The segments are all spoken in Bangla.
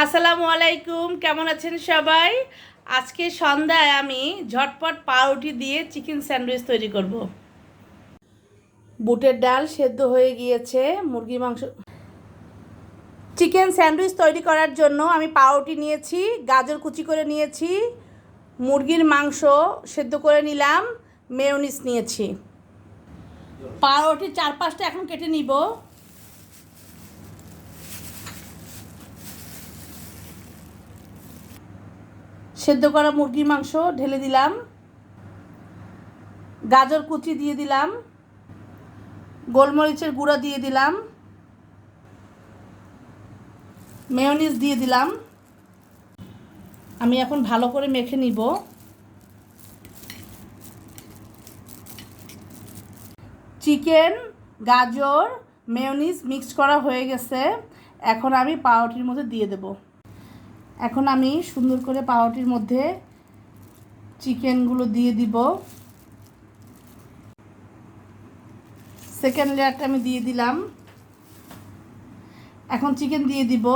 আসসালামু আলাইকুম, কেমন আছেন সবাই? আজকে সন্ধ্যায় আমি ঝটপট পাউরুটি দিয়ে চিকেন স্যান্ডউইচ তৈরি করব। বুটের ডাল সেদ্ধ হয়ে গিয়েছে, মুরগির মাংস। চিকেন স্যান্ডউইচ তৈরি করার জন্য আমি পাউরুটি নিয়েছি, গাজর কুচি করে নিয়েছি, মুরগির মাংস সেদ্ধ করে নিলাম, মেয়োনিজ নিয়েছি। পাউরুটির 4-5টা এখন কেটে নিব। সেদ্ধ করা মুরগির মাংস ঢেলে দিলাম, গাজর কুচি দিয়ে দিলাম, গোলমরিচের গুঁড়া দিয়ে দিলাম, মেয়োনিজ দিয়ে দিলাম। আমি এখন ভালো করে মেখে নিব। চিকেন, গাজর, মেয়োনিজ মিক্স করা হয়ে গেছে। এখন আমি পাউরুটির মধ্যে দিয়ে দেব। এখন আমি সুন্দর করে পাউরুটির মধ্যে চিকেনগুলো দিয়ে দিব। সেকেন্ড লেয়ারটা আমি দিয়ে দিলাম। এখন চিকেন দিয়ে দিব।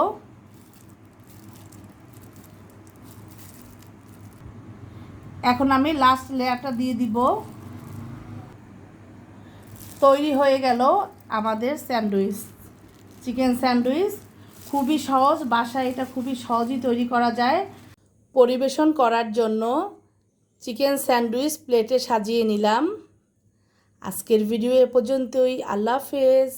এখন আমি লাস্ট লেয়ারটা দিয়ে দিব। তৈরি হয়ে গেল আমাদের স্যান্ডউইচ, চিকেন স্যান্ডউইচ। খুবই সহজ, বাসায় এটা খুবই সহজেই তৈরি করা যায়। পরিবেশন করার জন্য চিকেন স্যান্ডউইচ প্লেটে সাজিয়ে নিলাম। আজকের ভিডিও এ পর্যন্তই। আল্লাহ হাফেজ।